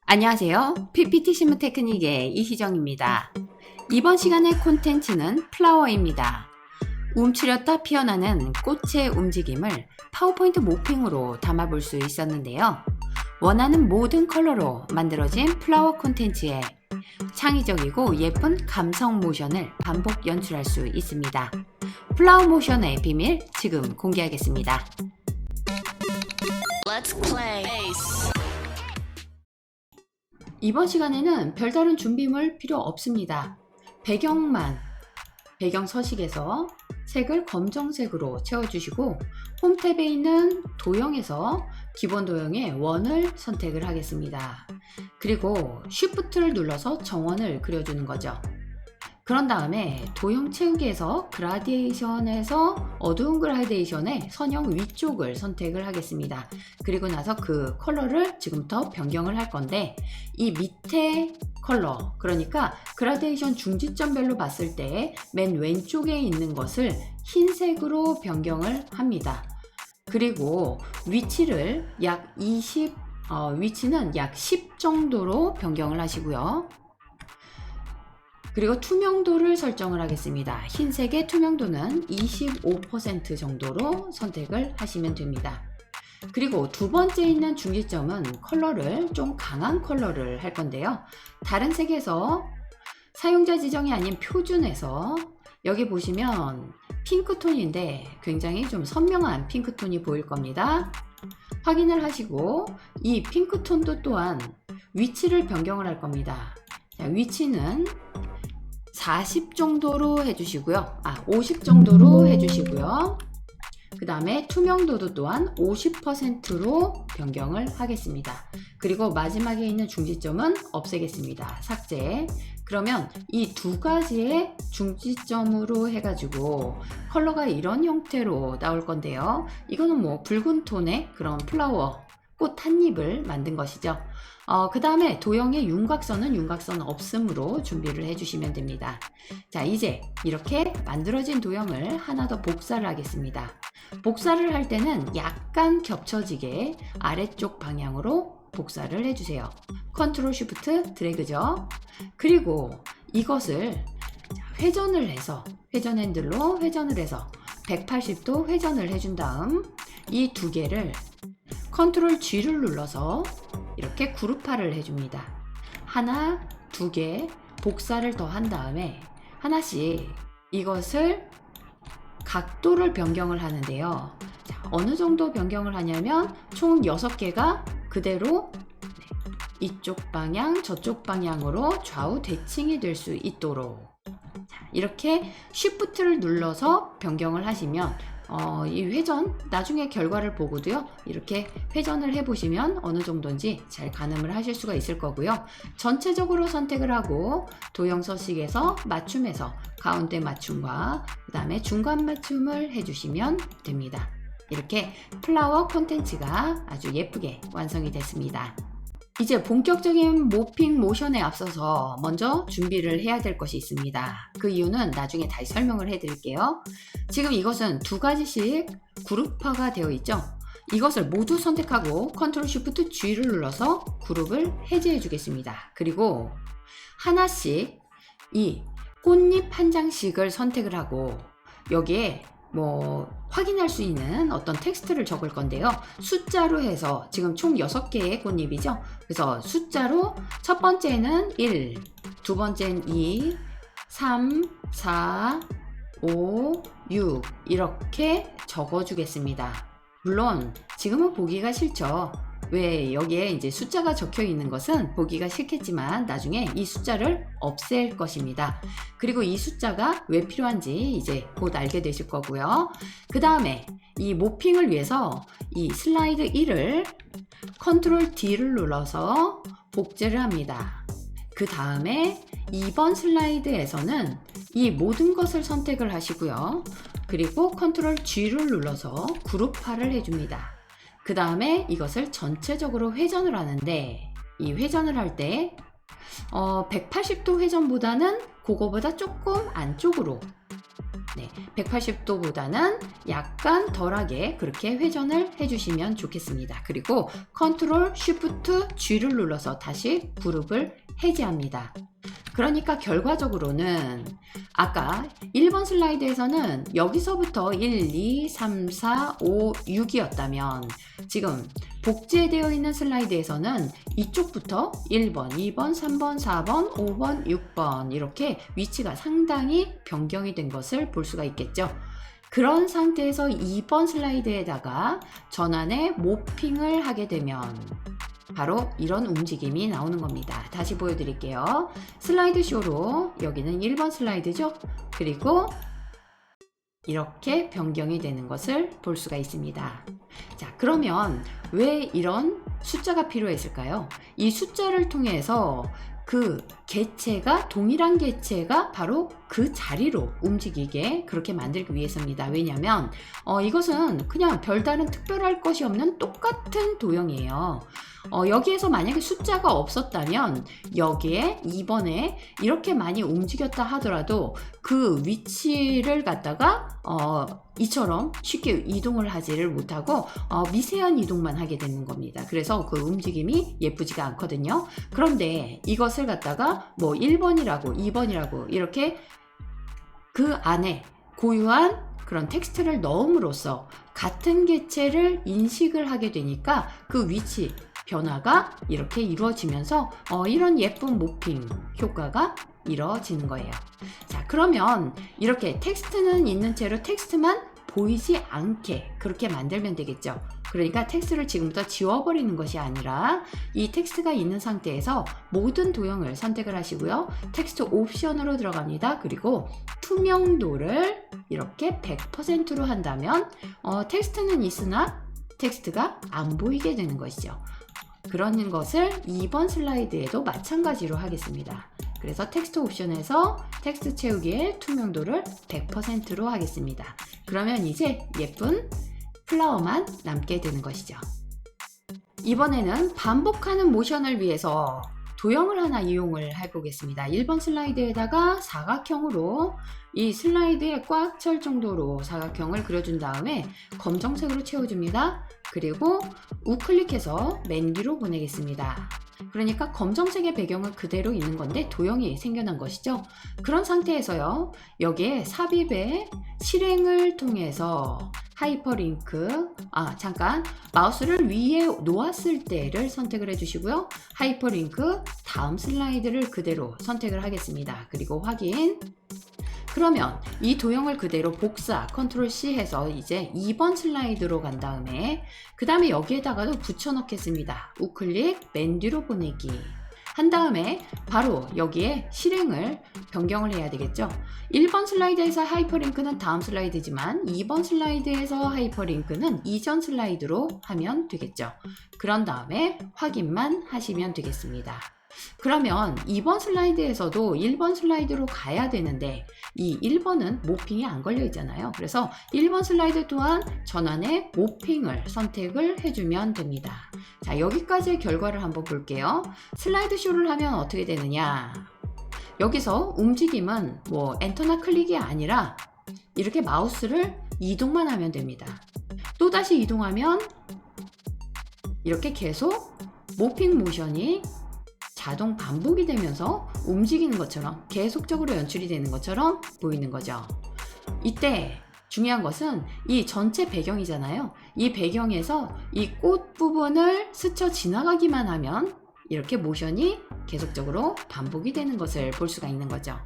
안녕하세요. PPT 실무 테크닉의 이희정입니다. 이번 시간의 콘텐츠는 플라워입니다. 움츠렸다 피어나는 꽃의 움직임을 파워포인트 모핑으로 담아볼 수 있었는데요. 원하는 모든 컬러로 만들어진 플라워 콘텐츠에 창의적이고 예쁜 감성 모션을 반복 연출할 수 있습니다. 플라워 모션의 비밀 지금 공개하겠습니다. Let's play. 이번 시간에는 별다른 준비물 필요 없습니다. 배경 서식에서 색을 검정색으로 채워주시고 홈 탭에 있는 도형에서 기본 도형의 원을 선택을 하겠습니다. 그리고 Shift를 눌러서 정원을 그려주는 거죠. 그런 다음에 도형 채우기에서 그라데이션에서 어두운 그라데이션의 선형 위쪽을 선택을 하겠습니다. 그리고 나서 그 컬러를 지금부터 변경을 할 건데 이 밑에 컬러, 그러니까 그라데이션 중지점별로 봤을 때 맨 왼쪽에 있는 것을 흰색으로 변경을 합니다. 그리고 위치를 위치는 약 10 정도로 변경을 하시고요. 그리고 투명도를 설정을 하겠습니다. 흰색의 투명도는 25% 정도로 선택을 하시면 됩니다. 그리고 두 번째 있는 중지점은 컬러를 좀 강한 컬러를 할 건데요. 다른 색에서 사용자 지정이 아닌 표준에서 여기 보시면 핑크톤인데 굉장히 좀 선명한 핑크톤이 보일 겁니다. 확인을 하시고 이 핑크톤도 또한 위치를 변경을 할 겁니다. 자, 위치는 40 정도로 해주시고요. 50 정도로 해주시고요. 그 다음에 투명도도 또한 50%로 변경을 하겠습니다. 그리고 마지막에 있는 중지점은 없애겠습니다. 삭제. 그러면 이 두 가지의 중지점으로 해가지고 컬러가 이런 형태로 나올 건데요. 이거는 뭐 붉은 톤의 그런 플라워, 꽃 한 잎을 만든 것이죠. 그 다음에 도형의 윤곽선은 윤곽선 없음으로 준비를 해주시면 됩니다. 자, 이제 이렇게 만들어진 도형을 하나 더 복사를 하겠습니다. 복사를 할 때는 약간 겹쳐지게 아래쪽 방향으로 복사를 해주세요. 컨트롤 쉬프트 드래그죠. 그리고 이것을 회전을 해서 회전 핸들로 회전을 해서 180도 회전을 해준 다음 이 두 개를 컨트롤 G를 눌러서 이렇게 그룹화를 해줍니다. 하나, 두 개 복사를 더 한 다음에 하나씩 이것을 각도를 변경을 하는데요. 자, 어느 정도 변경을 하냐면 총 6개가 그대로 이쪽 방향, 저쪽 방향으로 좌우 대칭이 될 수 있도록 이렇게 Shift를 눌러서 변경을 하시면 이 회전 나중에 결과를 보고도요, 이렇게 회전을 해보시면 어느 정도인지 잘 가늠을 하실 수가 있을 거고요. 전체적으로 선택을 하고 도형 서식에서 맞춤에서 가운데 맞춤과 그 다음에 중간 맞춤을 해주시면 됩니다. 이렇게 플라워 콘텐츠가 아주 예쁘게 완성이 됐습니다. 이제 본격적인 모핑 모션에 앞서서 먼저 준비를 해야 될 것이 있습니다. 그 이유는 나중에 다시 설명을 해드릴게요. 지금 이것은 두 가지씩 그룹화가 되어 있죠. 이것을 모두 선택하고 컨트롤 쉬프트 G를 눌러서 그룹을 해제해 주겠습니다. 그리고 하나씩 이 꽃잎 한 장씩을 선택을 하고 여기에 확인할 수 있는 어떤 텍스트를 적을 건데요. 숫자로 해서 지금 총 6개의 꽃잎이죠. 그래서 숫자로 첫 번째는 1, 두 번째는 2, 3, 4, 5, 6 이렇게 적어주겠습니다. 물론 지금은 보기가 싫죠. 왜 여기에 이제 숫자가 적혀 있는 것은 보기가 싫겠지만 나중에 이 숫자를 없앨 것입니다. 그리고 이 숫자가 왜 필요한지 이제 곧 알게 되실 거고요. 그 다음에 이 모핑을 위해서 이 슬라이드 1을 컨트롤 D를 눌러서 복제를 합니다. 그 다음에 2번 슬라이드에서는 이 모든 것을 선택을 하시고요. 그리고 컨트롤 G를 눌러서 그룹화를 해줍니다. 그 다음에 이것을 전체적으로 회전을 하는데 이 회전을 할 때 180도 회전보다는 그거보다 조금 안쪽으로 네, 180도보다는 약간 덜하게 그렇게 회전을 해주시면 좋겠습니다. 그리고 컨트롤 쉬프트 G를 눌러서 다시 그룹을 해제합니다. 그러니까 결과적으로는 아까 1번 슬라이드에서는 여기서부터 1, 2, 3, 4, 5, 6이었다면 지금 복제되어 있는 슬라이드에서는 이쪽부터 1번, 2번, 3번, 4번, 5번, 6번 이렇게 위치가 상당히 변경이 된 것을 볼 수가 있겠죠. 그런 상태에서 2번 슬라이드에다가 전환의 모핑을 하게 되면 바로 이런 움직임이 나오는 겁니다. 다시 보여드릴게요. 슬라이드 쇼로 여기는 1번 슬라이드죠. 그리고 이렇게 변경이 되는 것을 볼 수가 있습니다. 자, 그러면 왜 이런 숫자가 필요했을까요? 이 숫자를 통해서 그 개체가 동일한 개체가 바로 그 자리로 움직이게 그렇게 만들기 위해서입니다. 왜냐하면 이것은 그냥 별다른 특별할 것이 없는 똑같은 도형이에요. 여기에서 만약에 숫자가 없었다면 여기에 2번에 이렇게 많이 움직였다 하더라도 그 위치를 갖다가 이처럼 쉽게 이동을 하지를 못하고 미세한 이동만 하게 되는 겁니다. 그래서 그 움직임이 예쁘지가 않거든요. 그런데 이것을 갖다가 뭐 1번이라고 2번이라고 이렇게 그 안에 고유한 그런 텍스트를 넣음으로써 같은 개체를 인식을 하게 되니까 그 위치 변화가 이렇게 이루어지면서 이런 예쁜 모핑 효과가 이루어지는 거예요. 자, 그러면 이렇게 텍스트는 있는 채로 텍스트만 보이지 않게 그렇게 만들면 되겠죠. 그러니까 텍스트를 지금부터 지워버리는 것이 아니라 이 텍스트가 있는 상태에서 모든 도형을 선택을 하시고요. 텍스트 옵션으로 들어갑니다. 그리고 투명도를 이렇게 100%로 한다면 텍스트는 있으나 텍스트가 안 보이게 되는 것이죠. 그런 것을 2번 슬라이드에도 마찬가지로 하겠습니다. 그래서 텍스트 옵션에서 텍스트 채우기의 투명도를 100%로 하겠습니다. 그러면 이제 예쁜 플라워만 남게 되는 것이죠. 이번에는 반복하는 모션을 위해서 도형을 하나 이용을 해보겠습니다. 1번 슬라이드에다가 사각형으로 이 슬라이드에 꽉 찰 정도로 사각형을 그려준 다음에 검정색으로 채워줍니다. 그리고 우클릭해서 맨 뒤로 보내겠습니다. 그러니까 검정색의 배경은 그대로 있는 건데 도형이 생겨난 것이죠. 그런 상태에서요, 여기에 삽입의 실행을 통해서 하이퍼링크, 잠깐 마우스를 위에 놓았을 때를 선택을 해주시고요. 하이퍼링크 다음 슬라이드를 그대로 선택을 하겠습니다. 그리고 확인. 그러면 이 도형을 그대로 복사, 컨트롤 C 해서 이제 2번 슬라이드로 간 다음에 그 다음에 여기에다가도 붙여 넣겠습니다. 우클릭, 맨 뒤로 보내기 한 다음에 바로 여기에 실행을 변경을 해야 되겠죠. 1번 슬라이드에서 하이퍼링크는 다음 슬라이드지만 2번 슬라이드에서 하이퍼링크는 이전 슬라이드로 하면 되겠죠. 그런 다음에 확인만 하시면 되겠습니다. 그러면 2번 슬라이드에서도 1번 슬라이드로 가야 되는데 이 1번은 모핑이 안 걸려 있잖아요. 그래서 1번 슬라이드 또한 전환의 모핑을 선택을 해주면 됩니다. 자, 여기까지의 결과를 한번 볼게요. 슬라이드 쇼를 하면 어떻게 되느냐. 여기서 움직임은 뭐 엔터나 클릭이 아니라 이렇게 마우스를 이동만 하면 됩니다. 또다시 이동하면 이렇게 계속 모핑 모션이 자동 반복이 되면서 움직이는 것처럼 계속적으로 연출이 되는 것처럼 보이는 거죠. 이때 중요한 것은 이 전체 배경이잖아요. 이 배경에서 이 꽃 부분을 스쳐 지나가기만 하면 이렇게 모션이 계속적으로 반복이 되는 것을 볼 수가 있는 거죠.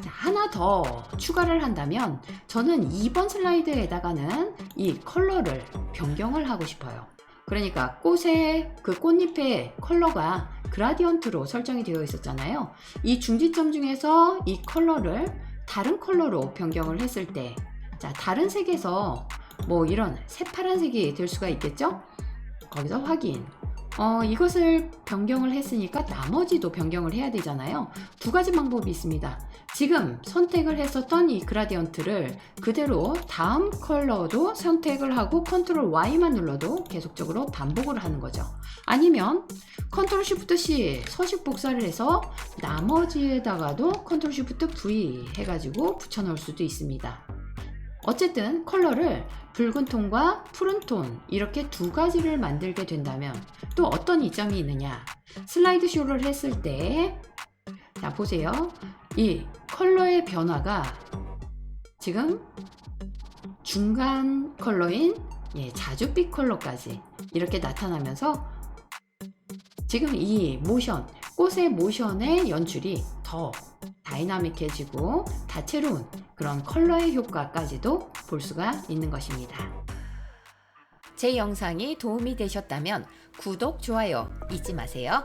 자, 하나 더 추가를 한다면 저는 2번 슬라이드에다가는 이 컬러를 변경을 하고 싶어요. 그러니까 꽃의 그 꽃잎의 컬러가 그라디언트로 설정이 되어 있었잖아요. 이 중지점 중에서 이 컬러를 다른 컬러로 변경을 했을 때, 자, 다른 색에서 뭐 이런 새파란색이 될 수가 있겠죠? 거기서 확인. 이것을 변경을 했으니까 나머지도 변경을 해야 되잖아요. 두 가지 방법이 있습니다. 지금 선택을 했었던 이 그라디언트를 그대로 다음 컬러도 선택을 하고 컨트롤 Y만 눌러도 계속적으로 반복을 하는 거죠. 아니면 컨트롤 쉬프트 C 서식 복사를 해서 나머지에다가도 컨트롤 쉬프트 V 해가지고 붙여 넣을 수도 있습니다. 어쨌든 컬러를 붉은 톤과 푸른 톤 이렇게 두 가지를 만들게 된다면 또 어떤 이점이 있느냐, 슬라이드 쇼를 했을 때 자 보세요. 이 컬러의 변화가 지금 중간 컬러인 자줏빛 컬러까지 이렇게 나타나면서 지금 이 모션, 꽃의 모션의 연출이 더 다이나믹해지고 다채로운 그런 컬러의 효과까지도 볼 수가 있는 것입니다. 제 영상이 도움이 되셨다면 구독, 좋아요 잊지 마세요.